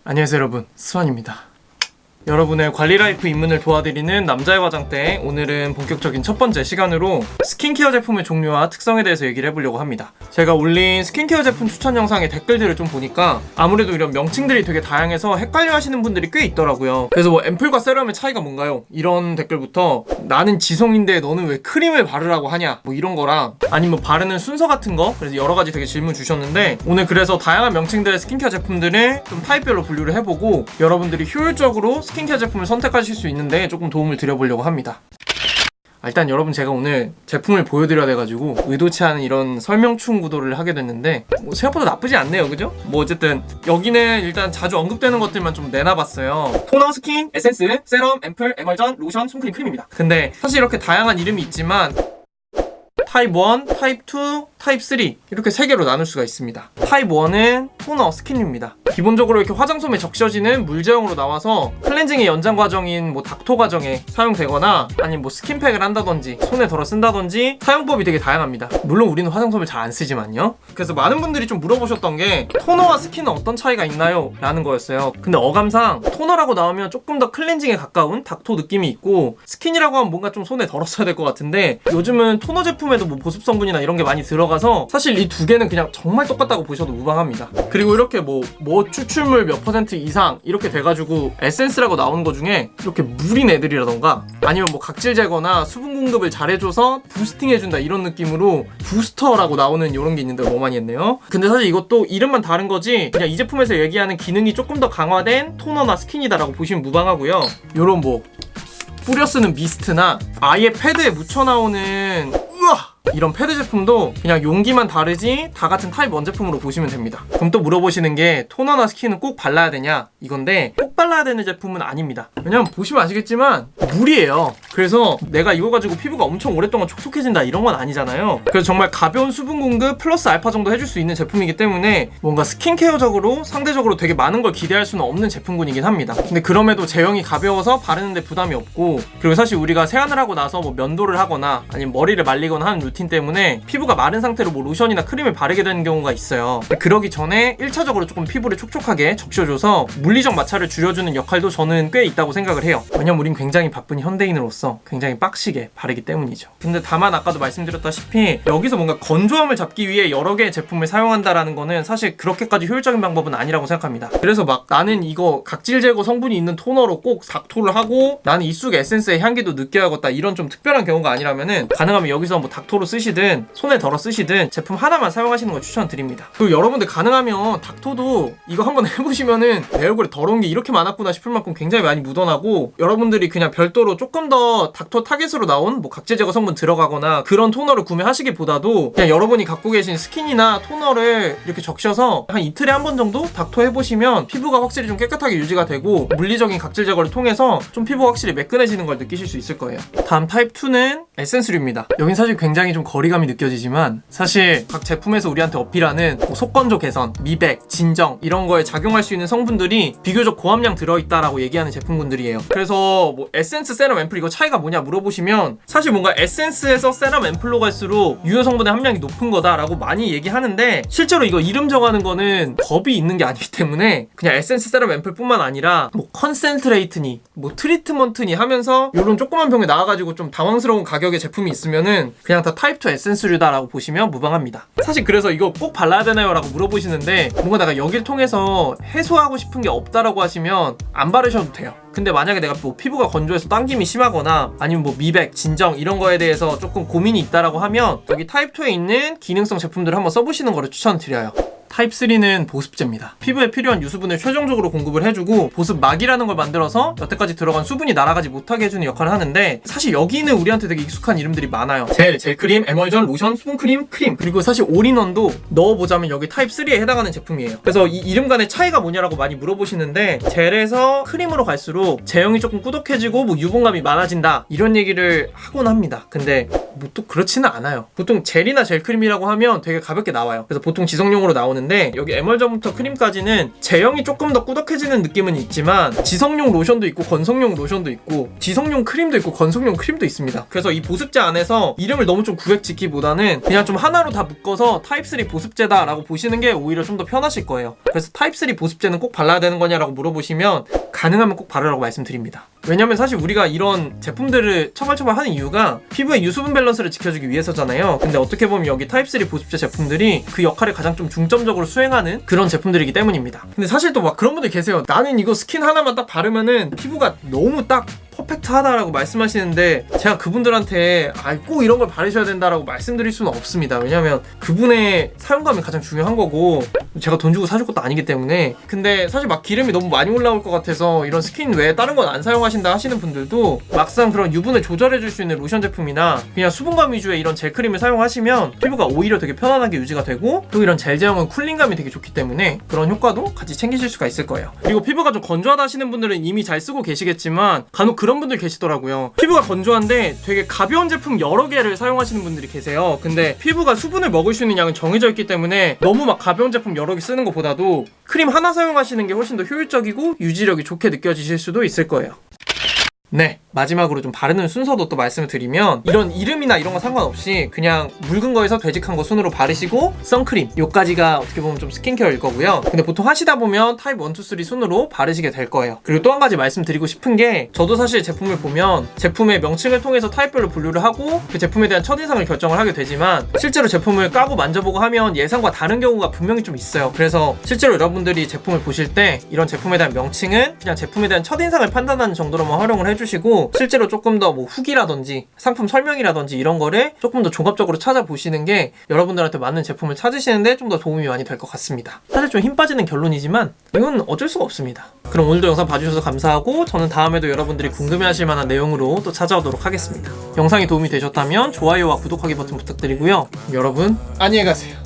안녕하세요 여러분, 수환입니다. 여러분의 관리 라이프 입문을 도와드리는 남자의 화장대, 오늘은 본격적인 첫 번째 시간으로 스킨케어 제품의 종류와 특성에 대해서 얘기를 해보려고 합니다. 제가 올린 스킨케어 제품 추천 영상의 댓글들을 좀 보니까 아무래도 이런 명칭들이 되게 다양해서 헷갈려 하시는 분들이 꽤 있더라고요. 그래서 뭐 앰플과 세럼의 차이가 뭔가요? 이런 댓글부터 나는 지성인데 너는 왜 크림을 바르라고 하냐? 뭐 이런 거랑 아니면 바르는 순서 같은 거, 그래서 여러 가지 되게 질문 주셨는데 오늘 그래서 다양한 명칭들의 스킨케어 제품들을 좀 타입별로 분류를 해보고 여러분들이 효율적으로 스킨케어 제품을 선택하실 수 있는데 조금 도움을 드려보려고 합니다. 일단 여러분, 제가 오늘 제품을 보여드려야 돼가지고 의도치 않은 이런 설명충 구도를 하게 됐는데 생각보다 나쁘지 않네요, 그죠? 뭐 어쨌든 여기는 일단 자주 언급되는 것들만 좀 내놔봤어요. 토너, 스킨, 에센스, 세럼, 앰플, 에멀전, 로션, 손크림, 크림입니다. 근데 사실 이렇게 다양한 이름이 있지만 타입 1, 타입 2, 타입 3 이렇게 3개로 나눌 수가 있습니다. 타입 1은 토너, 스킨류입니다. 기본적으로 이렇게 화장솜에 적셔지는 물 제형으로 나와서 클렌징의 연장 과정인 뭐 닥토 과정에 사용되거나 아니면 뭐 스킨팩을 한다든지 손에 덜어 쓴다든지 사용법이 되게 다양합니다. 물론 우리는 화장솜을 잘 안 쓰지만요. 그래서 많은 분들이 좀 물어보셨던 게 토너와 스킨은 어떤 차이가 있나요? 라는 거였어요. 근데 어감상 토너라고 나오면 조금 더 클렌징에 가까운 닥토 느낌이 있고, 스킨이라고 하면 뭔가 좀 손에 덜어 써야 될 것 같은데 요즘은 토너 제품에도 뭐 보습 성분이나 이런 게 많이 들어가서 사실 이 두 개는 그냥 정말 똑같다고 보셔도 무방합니다. 그리고 이렇게 뭐 추출물 몇 퍼센트 이상 이렇게 돼가지고 에센스라고 나오는 거 중에 이렇게 물인 애들이라던가 아니면 뭐 각질 제거나 수분 공급을 잘해줘서 부스팅 해준다 이런 느낌으로 부스터라고 나오는 이런 게 있는데 너무 많이 했네요. 근데 사실 이것도 이름만 다른 거지 그냥 이 제품에서 얘기하는 기능이 조금 더 강화된 토너나 스킨이다라고 보시면 무방하고요. 요런 뭐 뿌려 쓰는 미스트나 아예 패드에 묻혀 나오는 이런 패드 제품도 그냥 용기만 다르지 다 같은 타입 1 제품으로 보시면 됩니다. 그럼 또 물어보시는 게 토너나 스킨은 꼭 발라야 되냐? 이건데 꼭 발라야 되는 제품은 아닙니다. 왜냐면 보시면 아시겠지만 물이에요. 그래서 내가 이거 가지고 피부가 엄청 오랫동안 촉촉해진다 이런 건 아니잖아요. 그래서 정말 가벼운 수분 공급 플러스 알파 정도 해줄 수 있는 제품이기 때문에 뭔가 스킨케어적으로 상대적으로 되게 많은 걸 기대할 수는 없는 제품군이긴 합니다. 근데 그럼에도 제형이 가벼워서 바르는데 부담이 없고, 그리고 사실 우리가 세안을 하고 나서 뭐 면도를 하거나 아니면 머리를 말리거나 하는 루틴 때문에 피부가 마른 상태로 뭐 로션이나 크림을 바르게 되는 경우가 있어요. 그러기 전에 1차적으로 조금 피부를 촉촉하게 적셔줘서 물리적 마찰을 줄여주는 역할도 저는 꽤 있다고 생각을 해요. 왜냐면 우린 굉장히 바쁜 현대인으로서 굉장히 빡시게 바르기 때문이죠. 근데 다만 아까도 말씀드렸다시피 여기서 뭔가 건조함을 잡기 위해 여러 개의 제품을 사용한다라는 거는 사실 그렇게까지 효율적인 방법은 아니라고 생각합니다. 그래서 막 나는 이거 각질 제거 성분이 있는 토너로 꼭 닥토를 하고 나는 이쑥 에센스의 향기도 느껴야겠다 이런 좀 특별한 경우가 아니라면은 가능하면 여기서 뭐 닥토로 쓰시든 손에 덜어 쓰시든 제품 하나만 사용하시는 걸 추천드립니다. 그리고 여러분들 가능하면 닥토도 이거 한번 해보시면은 내 얼굴에 더러운 게 이렇게 많았구나 싶을 만큼 굉장히 많이 묻어나고, 여러분들이 그냥 별도로 조금 더 닥토 타겟으로 나온 뭐 각질 제거 성분 들어가거나 그런 토너를 구매하시기보다도 그냥 여러분이 갖고 계신 스킨이나 토너를 이렇게 적셔서 한 이틀에 한 번 정도 닥토 해보시면 피부가 확실히 좀 깨끗하게 유지가 되고 물리적인 각질 제거를 통해서 좀 피부가 확실히 매끈해지는 걸 느끼실 수 있을 거예요. 다음 타입 2는 에센스류입니다. 여긴 사실 굉장히 좀 거리감이 느껴지지만 사실 각 제품에서 우리한테 어필하는 뭐 속건조 개선, 미백, 진정 이런 거에 작용할 수 있는 성분들이 비교적 고함량 들어있다라고 얘기하는 제품군들이에요. 그래서 뭐 에센스, 세럼, 앰플 이거 차이가 뭐냐 물어보시면 사실 뭔가 에센스에서 세럼, 앰플로 갈수록 유효 성분의 함량이 높은 거다라고 많이 얘기하는데 실제로 이거 이름 정하는 거는 법이 있는 게 아니기 때문에 그냥 에센스, 세럼, 앰플 뿐만 아니라 뭐 컨센트레이트니 뭐 트리트먼트니 하면서 이런 조그만 병에 나와가지고 좀 당황스러운 가격의 제품이 있으면은 그냥 다 타입 2 에센스류다라고 보시면 무방합니다. 사실 그래서 이거 꼭 발라야 되나요? 라고 물어보시는데 뭔가 내가 여길 통해서 해소하고 싶은 게 없다라고 하시면 안 바르셔도 돼요. 근데 만약에 내가 뭐 피부가 건조해서 당김이 심하거나 아니면 뭐 미백, 진정 이런 거에 대해서 조금 고민이 있다라고 하면 여기 타입 2에 있는 기능성 제품들을 한번 써보시는 거를 추천드려요. 타입 3는 보습제입니다. 피부에 필요한 유수분을 최종적으로 공급을 해주고 보습막이라는 걸 만들어서 여태까지 들어간 수분이 날아가지 못하게 해주는 역할을 하는데, 사실 여기는 우리한테 되게 익숙한 이름들이 많아요. 젤크림, 에멀전, 로션, 수분크림, 크림, 그리고 사실 올인원도 넣어보자면 여기 타입 3에 해당하는 제품이에요. 그래서 이 이름 간의 차이가 뭐냐라고 많이 물어보시는데 젤에서 크림으로 갈수록 제형이 조금 꾸덕해지고 뭐 유분감이 많아진다 이런 얘기를 하곤 합니다. 근데 뭐 또 그렇지는 않아요. 보통 젤이나 젤크림이라고 하면 되게 가볍게 나와요. 그래서 보통 지성용으로 나오는데 여기 에멀전부터 크림까지는 제형이 조금 더 꾸덕해지는 느낌은 있지만 지성용 로션도 있고 건성용 로션도 있고 지성용 크림도 있고 건성용 크림도 있습니다. 그래서 이 보습제 안에서 이름을 너무 좀 구획 짓기보다는 그냥 좀 하나로 다 묶어서 타입3 보습제다 라고 보시는 게 오히려 좀 더 편하실 거예요. 그래서 타입3 보습제는 꼭 발라야 되는 거냐라고 물어보시면 가능하면 꼭 바르라고 말씀드립니다. 왜냐면 사실 우리가 이런 제품들을 처벌 하는 이유가 피부의 유수분 밸런스를 지켜주기 위해서잖아요. 근데 어떻게 보면 여기 타입3 보습제 제품들이 그 역할을 가장 좀 중점적으로 수행하는 그런 제품들이기 때문입니다. 근데 사실 또 막 그런 분들 계세요. 나는 이거 스킨 하나만 딱 바르면은 피부가 너무 딱 퍼펙트하다라고 말씀하시는데 제가 그분들한테 꼭 이런 걸 바르셔야 된다라고 말씀드릴 수는 없습니다. 왜냐면 그분의 사용감이 가장 중요한 거고 제가 돈 주고 사줄 것도 아니기 때문에. 근데 사실 막 기름이 너무 많이 올라올 것 같아서 이런 스킨 외에 다른 건 안 사용하신다 하시는 분들도 막상 그런 유분을 조절해 줄 수 있는 로션 제품이나 그냥 수분감 위주의 이런 젤크림을 사용하시면 피부가 오히려 되게 편안하게 유지가 되고 또 이런 젤 제형은 쿨링감이 되게 좋기 때문에 그런 효과도 같이 챙기실 수가 있을 거예요. 그리고 피부가 좀 건조하다 하시는 분들은 이미 잘 쓰고 계시겠지만 간혹 그런 분들 계시더라고요. 피부가 건조한데 되게 가벼운 제품 여러 개를 사용하시는 분들이 계세요. 근데 피부가 수분을 먹을 수 있는 양은 정해져 있기 때문에 너무 막 가벼운 제품 여러 개 쓰는 것보다도 크림 하나 사용하시는 게 훨씬 더 효율적이고 유지력이 좋게 느껴지실 수도 있을 거예요. 네, 마지막으로 좀 바르는 순서도 또 말씀을 드리면 이런 이름이나 이런 거 상관없이 그냥 묽은 거에서 되직한 거 순으로 바르시고 선크림 요까지가 어떻게 보면 좀 스킨케어일 거고요. 근데 보통 하시다 보면 타입 1, 2, 3 순으로 바르시게 될 거예요. 그리고 또 한 가지 말씀드리고 싶은 게 저도 사실 제품을 보면 제품의 명칭을 통해서 타입별로 분류를 하고 그 제품에 대한 첫인상을 결정을 하게 되지만 실제로 제품을 까고 만져보고 하면 예상과 다른 경우가 분명히 좀 있어요. 그래서 실제로 여러분들이 제품을 보실 때 이런 제품에 대한 명칭은 그냥 제품에 대한 첫인상을 판단하는 정도로만 활용을 해주시고 실제로 조금 더 뭐 후기라든지 상품 설명이라든지 이런 거를 조금 더 종합적으로 찾아보시는 게 여러분들한테 맞는 제품을 찾으시는데 좀 더 도움이 많이 될 것 같습니다. 사실 좀 힘 빠지는 결론이지만 이건 어쩔 수가 없습니다. 그럼 오늘도 영상 봐주셔서 감사하고 저는 다음에도 여러분들이 궁금해하실 만한 내용으로 또 찾아오도록 하겠습니다. 영상이 도움이 되셨다면 좋아요와 구독하기 버튼 부탁드리고요. 여러분 안녕히 가세요.